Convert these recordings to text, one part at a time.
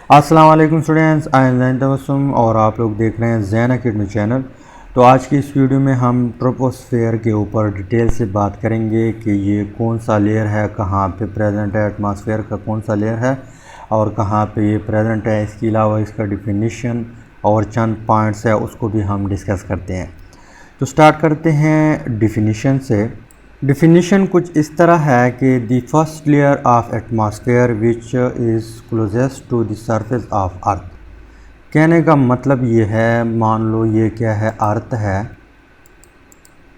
अस्सलाम वालेकुम students, I am ज़ैन तबस्सुम और आप लोग देख रहे हैं ज़ैन अकेडमी चैनल। तो आज की इस वीडियो में हम ट्रोपोस्फेयर के ऊपर डिटेल से बात करेंगे कि ये कौन सा लेयर है, कहाँ पे प्रेजेंट है, एटमॉस्फेयर का कौन सा लेयर है और कहाँ पे ये प्रेजेंट है। इसके अलावा इसका डिफिनीशन और चंद पॉइंट्स है उसको भी हम डिस्कस करते हैं। तो स्टार्ट करते हैं डिफिनीशन से। डिफिनीशन कुछ इस तरह है कि the first layer of atmosphere which is closest to the surface of earth. कहने का मतलब ये है, मान लो ये क्या है, अर्थ है।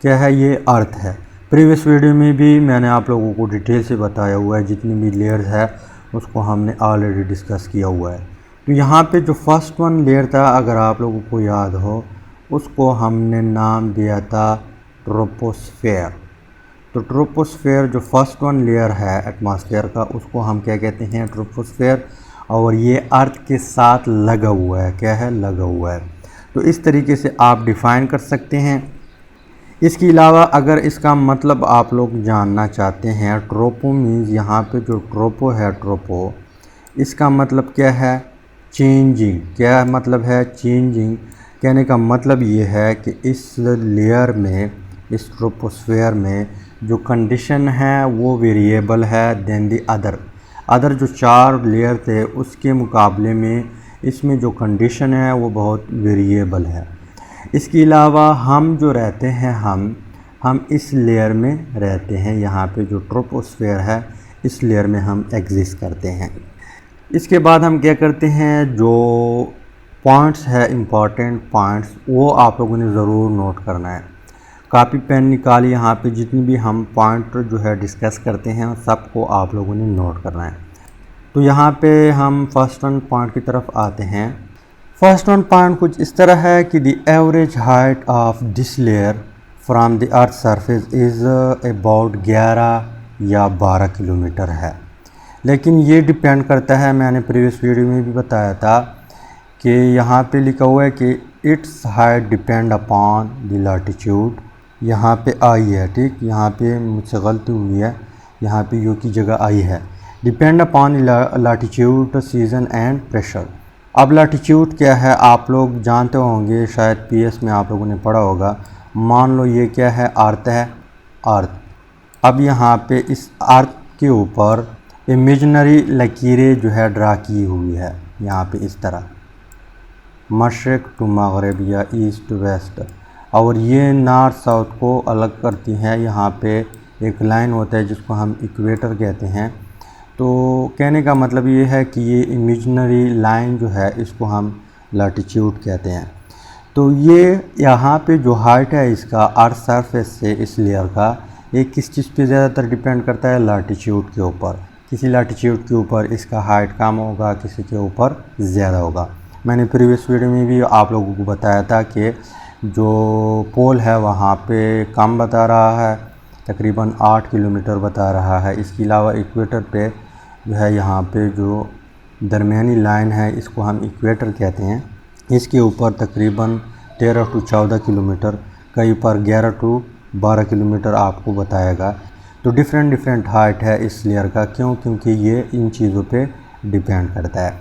क्या है ये? अर्थ है। प्रीवियस वीडियो में भी मैंने आप लोगों को डिटेल से बताया हुआ है, जितनी भी लेयर्स है उसको हमने ऑलरेडी डिस्कस किया हुआ है। तो यहाँ पे जो फर्स्ट वन लेयर था, अगर आप लोगों को याद हो, उसको हमने नाम दिया था ट्रोपोस्फेयर। तो ट्रोपोस्फेयर जो फर्स्ट वन लेयर है एटमॉस्फेयर का, उसको हम क्या कहते हैं? ट्रोपोस्फेयर। और ये अर्थ के साथ लगा हुआ है। क्या है? लगा हुआ है। तो इस तरीके से आप डिफ़ाइन कर सकते हैं। इसके अलावा अगर इसका मतलब आप लोग जानना चाहते हैं, ट्रोपो मीन्स यहाँ पे जो ट्रोपो है, ट्रोपो इसका मतलब क्या है? चेंजिंग। क्या मतलब है? चेंजिंग। कहने का मतलब ये है कि इस लेयर में, इस ट्रोपोस्फेयर में जो कंडीशन है वो वेरिएबल है देन दी अदर जो चार लेयर थे उसके मुकाबले में इसमें जो कंडीशन है वो बहुत वेरिएबल है। इसके अलावा हम जो रहते हैं, हम इस लेयर में रहते हैं। यहाँ पे जो ट्रोपोस्फेयर है इस लेयर में हम एग्जिस्ट करते हैं। इसके बाद हम क्या करते हैं, जो पॉइंट्स है, इम्पॉर्टेंट पॉइंट्स, वो आप लोगों ने ज़रूर नोट करना है। कापी पेन निकाल, यहाँ पे जितनी भी हम पॉइंट जो है डिस्कस करते हैं सबको आप लोगों ने नोट करना है। तो यहाँ पे हम फर्स्ट वन पॉइंट की तरफ आते हैं। फर्स्ट वन पॉइंट कुछ इस तरह है कि the average height of this layer from the earth surface is about 11 या 12 किलोमीटर है। लेकिन ये डिपेंड करता है, मैंने प्रीवियस वीडियो में भी बताया था कि यहाँ पे लिखा हुआ है कि it's height depend upon the latitude. यहाँ पे आई है, ठीक, यहाँ पे मुझसे गलती हुई है, यहाँ पे यू की जगह आई है। Depend upon latitude, season and pressure. अब लैटिट्यूड क्या है आप लोग जानते होंगे, शायद पीएस में आप लोगों ने पढ़ा होगा। मान लो ये क्या है? अर्थ है, अर्थ। अब यहाँ पे इस अर्थ के ऊपर इमेजिनरी लकीरें जो है ड्रा की हुई है, यहाँ पे इस तरह, मशरक़ टू मगरिब या ईस्ट टू वेस्ट, और ये नॉर्थ साउथ को अलग करती हैं। यहाँ पे एक लाइन होता है जिसको हम इक्वेटर कहते हैं। तो कहने का मतलब ये है कि ये इमेजिनरी लाइन जो है इसको हम लैटिट्यूड कहते हैं। तो ये यहाँ पे जो हाइट है इसका अर्थ सरफेस से, इस लेयर का, ये किस चीज़ पे ज़्यादातर डिपेंड करता है? लैटिट्यूड के ऊपर। किसी लैटिट्यूड के ऊपर इसका हाइट कम होगा, किसी के ऊपर ज़्यादा होगा। मैंने प्रीवियस वीडियो में भी आप लोगों को बताया था कि जो पोल है वहाँ पे कम बता रहा है, तकरीबन 8 किलोमीटर बता रहा है। इसके अलावा इक्वेटर पे जो है, यहाँ पे जो दरमियानी लाइन है इसको हम इक्वेटर कहते हैं, इसके ऊपर तकरीबन 13 टू 14 किलोमीटर, कहीं पर 11 टू 12 किलोमीटर आपको बताएगा। तो डिफरेंट हाइट है इस लेयर का। क्योंकि ये इन चीज़ों पे डिपेंड करता है।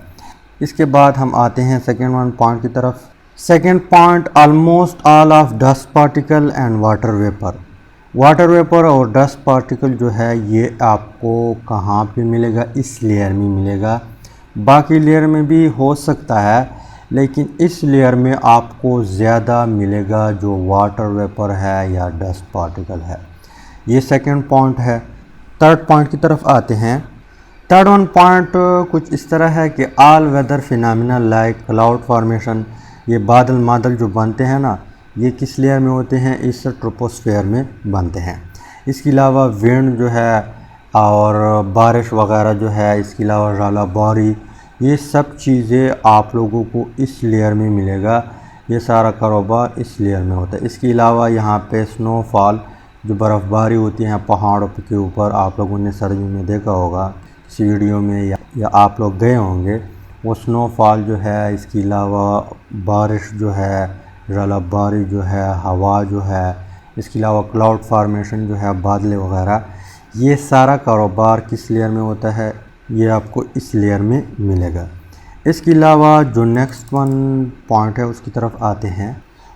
इसके बाद हम आते हैं सेकेंड वन पॉइंट की तरफ। Second point, almost all of dust particle and water vapour. Water vapour और डस्ट पार्टिकल जो है ये आपको कहाँ पे मिलेगा? इस लेयर में मिलेगा। बाकी लेयर में भी हो सकता है, लेकिन इस लेयर में आपको ज़्यादा मिलेगा जो वाटर वेपर है या डस्ट पार्टिकल है। ये सेकेंड पॉइंट है। थर्ड पॉइंट की तरफ आते हैं। थर्ड वन पॉइंट कुछ इस तरह है कि all weather phenomena like cloud formation, ये बादल जो बनते हैं ना, ये किस लेयर में होते हैं? इस ट्रोपोस्फेयर में बनते हैं। इसके अलावा विंड जो है और बारिश वगैरह जो है, इसके अलावा ज़ालाबारी, ये सब चीज़ें आप लोगों को इस लेयर में मिलेगा। ये सारा कारोबार इस लेयर में होता है। इसके अलावा यहाँ पे स्नोफॉल, जो बर्फ़बारी होती है पहाड़ों के ऊपर, आप लोगों ने सर्दी में देखा होगा किसी वीडियो में या आप लोग गए होंगे, वो स्नोफॉल जो है। इसके अलावा बारिश जो है, ज़ालाबारी जो है, हवा जो है, इसके अलावा क्लाउड फार्मेशन जो है, बादल वगैरह, ये सारा कारोबार किस लेयर में होता है? ये आपको इस लेयर में मिलेगा। इसके अलावा जो नेक्स्ट वन पॉइंट है उसकी तरफ आते हैं।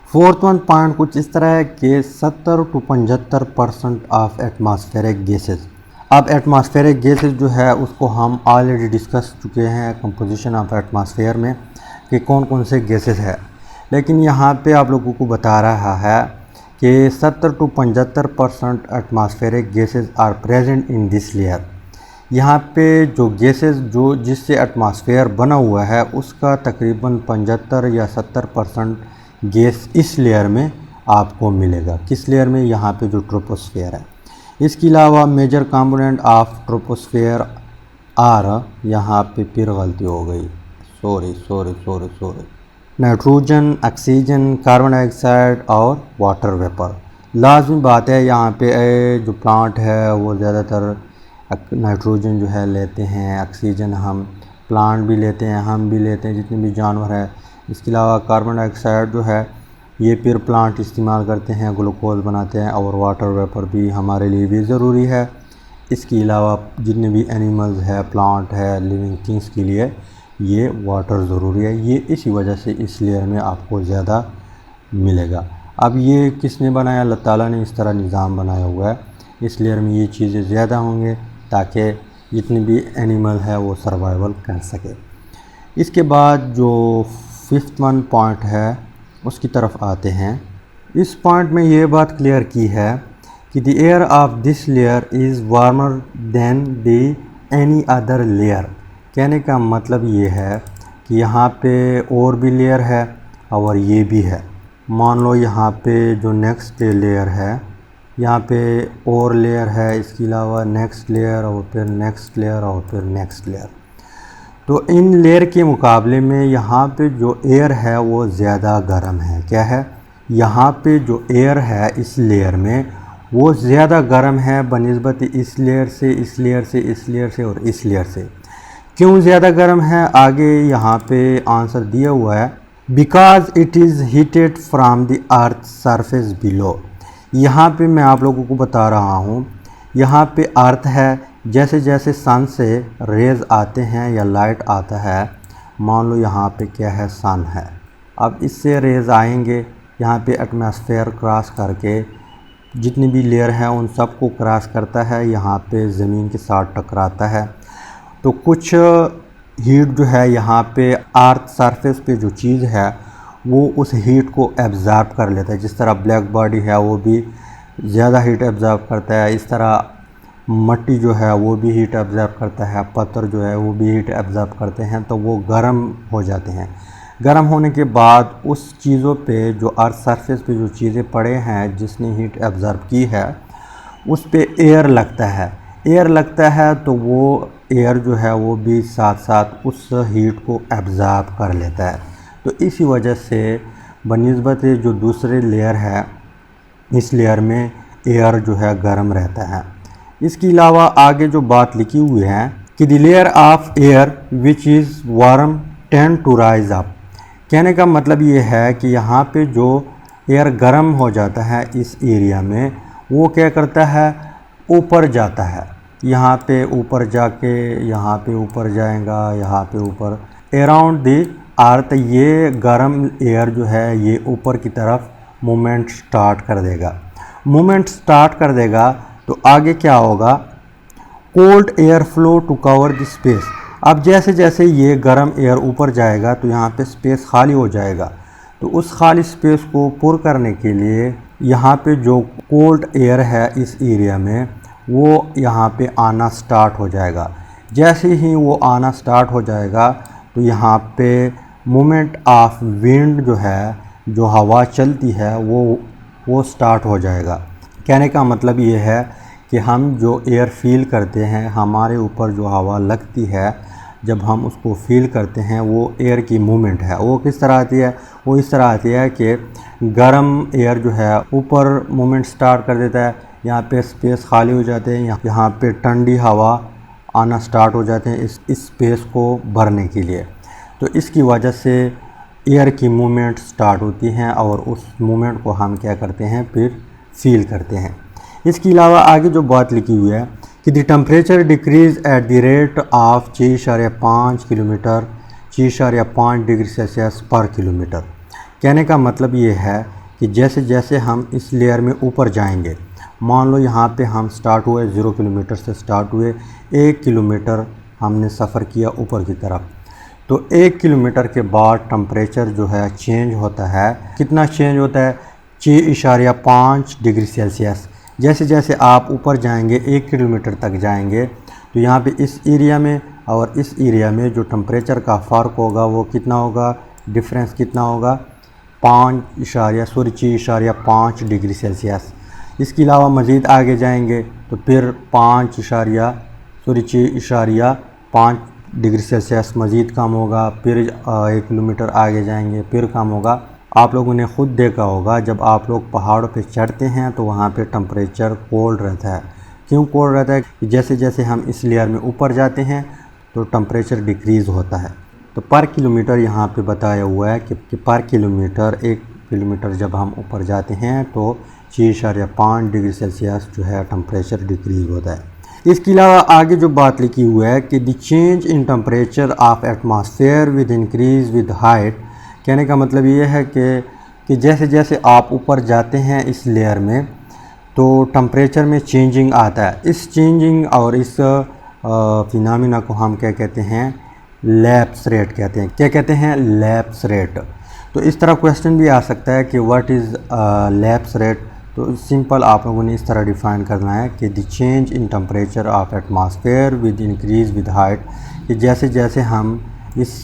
फोर्थ वन पॉइंट कुछ इस तरह है कि 70 to 75% ऑफ एटमॉस्फेरिक गैसेस। अब एटमॉस्फेरिक गैसेस जो है उसको हम ऑलरेडी डिस्कस चुके हैं कंपोजिशन ऑफ एटमॉस्फेयर में कि कौन कौन से गैसेस है, लेकिन यहाँ पे आप लोगों को बता रहा है कि 70 to 75% atmospheric gases are present in this layer. यहाँ पे जो गैसेस जो जिससे एटमॉस्फेयर बना हुआ है उसका तकरीबन 75 या 70% गैस इस लेयर में आपको मिलेगा। किस लेयर में? यहाँ पे जो ट्रोपोस्फेयर है। इसके अलावा major component of troposphere are, यहाँ पे फिर गलती हो गई, sorry, nitrogen, oxygen, carbon dioxide और वाटर वेपर। लाजमी बात है यहाँ पे जो प्लांट है वो ज़्यादातर नाइट्रोजन जो है लेते हैं, ऑक्सीजन हम प्लांट भी लेते हैं, हम भी लेते हैं, जितने भी जानवर हैं। इसके अलावा कार्बन डाइऑक्साइड जो है ये फिर प्लांट इस्तेमाल करते हैं, ग्लूकोज बनाते हैं, और वाटर वेपर भी हमारे लिए भी ज़रूरी है। इसके अलावा जितने भी एनिमल्स है, प्लांट है, लिविंग थिंग्स के लिए ये वाटर ज़रूरी है। ये इसी वजह से इस लेयर में आपको ज़्यादा मिलेगा। अब ये किसने बनाया? अल्लाह ताला ने इस तरह निज़ाम बनाया हुआ है। इस लेयर में ये चीज़ें ज़्यादा होंगे ताकि जितने भी एनिमल है वो सर्वाइवल कर सके। इसके बाद जो फिफ्थ वन पॉइंट है उसकी तरफ आते हैं। इस पॉइंट में ये बात क्लियर की है कि the air of this layer is warmer than the any other layer. कहने का मतलब ये है कि यहाँ पे और भी लेयर है और ये भी है। मान लो यहाँ पे जो नेक्स्ट लेयर है, यहाँ पे और लेयर है, इसके अलावा नेक्स्ट लेयर और फिर नेक्स्ट लेयर और फिर नेक्स्ट लेयर। तो इन लेयर के मुकाबले में यहाँ पे जो एयर है वो ज़्यादा गर्म है। क्या है? यहाँ पे जो एयर है इस लेयर में वो ज़्यादा गर्म है बनिस्बत इस लेयर से, इस लेयर से, इस लेयर से और इस लेयर से। क्यों ज़्यादा गर्म है? आगे यहाँ पे आंसर दिया हुआ है, because it is heated from the earth surface below. यहाँ पे मैं आप लोगों को बता रहा हूँ, यहाँ पे अर्थ है, जैसे जैसे सन से रेज़ आते हैं या लाइट आता है, मान लो यहाँ पे क्या है, सन है। अब इससे रेज़ आएंगे, यहाँ पे एटमॉस्फेयर क्रॉस करके जितनी भी लेयर हैं उन सब को क्रॉस करता है, यहाँ पे ज़मीन के साथ टकराता है। तो कुछ हीट जो है यहाँ पे अर्थ सरफेस पे जो चीज़ है वो उस हीट को एब्ज़ॉर्ब कर लेता है। जिस तरह ब्लैक बॉडी है वो भी ज़्यादा हीट एब्ज़ॉर्ब करता है, इस तरह मट्टी जो है वो भी हीट एब्ज़ॉर्ब करता है, पत्थर जो है वो भी हीट एब्ज़ॉर्ब करते हैं, तो वो गर्म हो जाते हैं। गर्म होने के बाद उस चीज़ों पे जो अर्थ सरफेस पे जो चीज़ें पड़े हैं जिसने हीट एब्ज़ॉर्ब की है उस पे एयर लगता है। एयर लगता है तो वो एयर जो है वो भी साथ साथ उस हीट को एब्ज़ॉर्ब कर लेता है। तो इसी वजह से बनिस्बत जो दूसरे लेयर है इस लेयर में एयर जो है गर्म रहता है। इसके अलावा आगे जो बात लिखी हुई है कि the layer of air which is warm tend to rise up. कहने का मतलब ये है कि यहाँ पे जो एयर गर्म हो जाता है इस एरिया में वो क्या करता है, ऊपर जाता है। यहाँ पे ऊपर जाके यहाँ पे ऊपर जाएगा, यहाँ पे ऊपर अराउंड द अर्थ ये गर्म एयर जो है ये ऊपर की तरफ मूवमेंट स्टार्ट कर देगा। मूवमेंट स्टार्ट कर देगा तो आगे क्या होगा, cold air flow to cover the space. अब जैसे जैसे ये गर्म एयर ऊपर जाएगा तो यहाँ पे स्पेस खाली हो जाएगा, तो उस खाली स्पेस को पुर करने के लिए यहाँ पे जो कोल्ड एयर है इस एरिया में वो यहाँ पे आना स्टार्ट हो जाएगा। जैसे ही वो आना स्टार्ट हो जाएगा तो यहाँ पे मूवमेंट ऑफ विंड जो है, जो हवा चलती है वो स्टार्ट हो जाएगा। कहने का मतलब ये है कि हम जो एयर फील करते हैं, हमारे ऊपर जो हवा लगती है जब हम उसको फील करते हैं वो एयर की मूवमेंट है। वो किस तरह आती है? वो इस तरह आती है कि गर्म एयर जो है ऊपर मूवमेंट स्टार्ट कर देता है, यहाँ पे स्पेस खाली हो जाते हैं, यहाँ पे ठंडी हवा आना स्टार्ट हो जाते हैं इस स्पेस को भरने के लिए। तो इसकी वजह से एयर की मूवमेंट स्टार्ट होती हैं और उस मूवमेंट को हम क्या करते हैं, फिर फील करते हैं। इसके अलावा आगे जो बात लिखी हुई है कि the temperature decrease at the rate of 6.5 kilometre 6.5 degree Celsius पर किलोमीटर। कहने का मतलब ये है कि जैसे जैसे हम इस लेयर में ऊपर जाएंगे, मान लो यहाँ पे हम स्टार्ट हुए 0 किलोमीटर से स्टार्ट हुए, 1 किलोमीटर हमने सफ़र किया ऊपर की तरफ, तो 1 किलोमीटर के बाद टेम्परेचर जो है चेंज होता है। कितना चेंज होता है? 6.5 डिग्री सेल्सियस। जैसे जैसे आप ऊपर जाएंगे 1 किलोमीटर तक जाएंगे, तो यहाँ पे इस एरिया में और इस एरिया में जो टेम्परेचर का फ़र्क होगा वो कितना होगा, डिफरेंस कितना होगा? 6.5 डिग्री सेल्सियस। इसके अलावा मज़ीद आगे जाएंगे तो फिर 6.5 डिग्री सेल्सियस मज़ीद कम होगा, फिर 1 किलोमीटर आगे जाएंगे फिर कम होगा। आप लोगों ने ख़ुद देखा होगा जब आप लोग पहाड़ों पे चढ़ते हैं तो वहाँ पे टेम्परेचर कोल्ड रहता है। क्यों कोल्ड रहता है? कि जैसे जैसे हम इस लेयर में ऊपर जाते हैं तो टेम्परेचर डिक्रीज़ होता है। तो पर किलोमीटर यहाँ पे बताया हुआ है कि पर किलोमीटर 1 किलोमीटर जब हम ऊपर जाते हैं तो 6.5 डिग्री सेल्सियस जो है टेम्परेचर डिक्रीज़ होता है। इसके अलावा आगे जो बात लिखी हुई है कि the change in temperature of atmosphere with increase with height. कहने का मतलब ये है कि जैसे जैसे आप ऊपर जाते हैं इस लेयर में तो टेम्परेचर में चेंजिंग आता है। इस चेंजिंग और इस फिनोमेना को हम क्या कहते हैं? लैप्स रेट कहते हैं। क्या कहते हैं? Lapse rate. तो इस तरह क्वेश्चन भी आ सकता है कि व्हाट इज़ लैप्स रेट। तो सिंपल आप लोगों ने इस तरह डिफ़ाइन करना है कि the change in temperature of atmosphere with increase with height, कि जैसे जैसे हम इस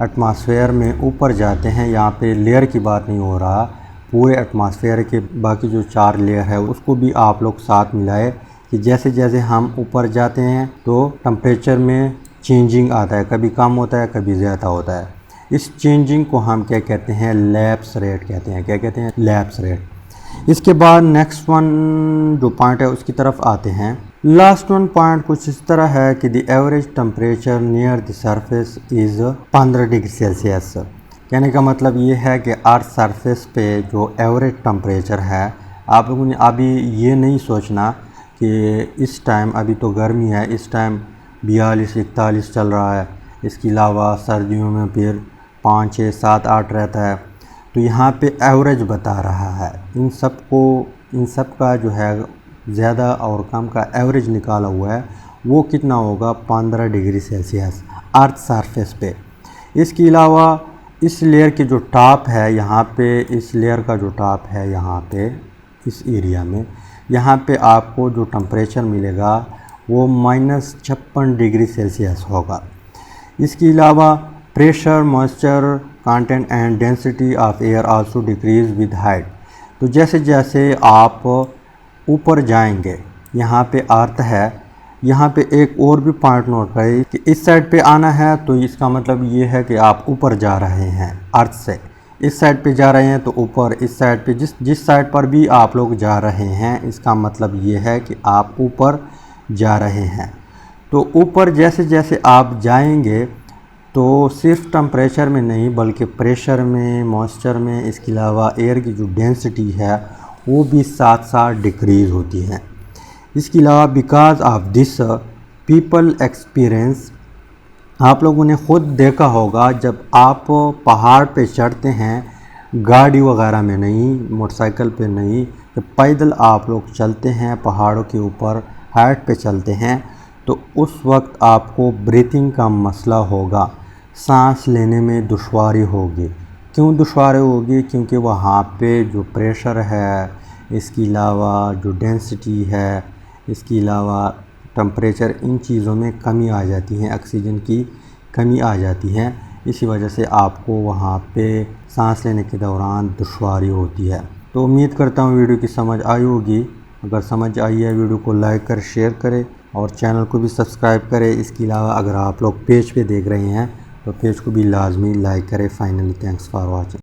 एटमॉस्फेयर में ऊपर जाते हैं, यहाँ पे लेयर की बात नहीं हो रहा, पूरे एटमॉस्फेयर के बाकी जो 4 लेयर है उसको भी आप लोग साथ मिलाए कि जैसे जैसे हम ऊपर जाते हैं तो टेम्परेचर में चेंजिंग आता है, कभी कम होता है कभी ज़्यादा होता है। इस चेंजिंग को हम क्या कहते हैं? लैप्स रेट कहते हैं। क्या कहते हैं? Lapse rate. इसके बाद नेक्स्ट वन जो पॉइंट है उसकी तरफ आते हैं। लास्ट वन पॉइंट कुछ इस तरह है कि the average temperature near the surface is 15 degree Celsius. कहने का मतलब ये है कि अर्थ सरफेस पे जो एवरेज टेम्परेचर है, आप लोगों ने अभी ये नहीं सोचना कि इस टाइम अभी तो गर्मी है, इस टाइम 42-41 चल रहा है। इसके अलावा सर्दियों में फिर 5, 6, 7, 8 रहता है। तो यहाँ पे एवरेज बता रहा है। इन सब का जो है ज़्यादा और कम का एवरेज निकाला हुआ है, वो कितना होगा? 15 डिग्री सेल्सियस अर्थ सरफेस पे। इसके अलावा इस लेयर की जो टॉप है यहाँ पे, इस लेयर का जो टॉप है यहाँ पे इस एरिया में, यहाँ पे आपको जो टेम्परेचर मिलेगा वो -56 डिग्री सेल्सियस होगा। इसके अलावा pressure, moisture content and density of air also decrease with height. तो जैसे जैसे आप ऊपर जाएंगे, यहाँ पे अर्थ है, यहाँ पे एक और भी पॉइंट नोट करें कि इस साइड पे आना है तो इसका मतलब ये है कि आप ऊपर जा रहे हैं अर्थ से। इस साइड पे जा रहे हैं तो ऊपर, इस साइड पे जिस साइड पर भी आप लोग जा रहे हैं इसका मतलब ये है कि आप ऊपर जा रहे हैं। तो ऊपर जैसे जैसे आप जाएंगे तो सिर्फ टेम्परेचर में नहीं बल्कि प्रेशर में, मॉइस्चर में, इसके अलावा एयर की जो डेंसिटी है वो भी साथ साथ डिक्रीज़ होती है। इसके अलावा because of this people experience, आप लोगों ने ख़ुद देखा होगा जब आप पहाड़ पे चढ़ते हैं, गाड़ी वगैरह में नहीं, मोटरसाइकिल पे नहीं, जब पैदल आप लोग चलते हैं पहाड़ों के ऊपर हाइट पे चलते हैं तो उस वक्त आपको ब्रीथिंग का मसला होगा, सांस लेने में दुश्वारी होगी। क्यों दुश्वारी होगी? क्योंकि वहाँ पे जो प्रेशर है, इसके अलावा जो डेंसिटी है, इसके अलावा टेम्परेचर, इन चीज़ों में कमी आ जाती है, ऑक्सीजन की कमी आ जाती है। इसी वजह से आपको वहाँ पे सांस लेने के दौरान दुश्वारी होती है। तो उम्मीद करता हूँ वीडियो की समझ आई होगी। अगर समझ आई है वीडियो को लाइक कर, शेयर करें और चैनल को भी सब्सक्राइब करें। इसके अलावा अगर आप लोग पेज पे देख रहे हैं तो पेज को भी लाजमी लाइक करें। Finally thanks for watching.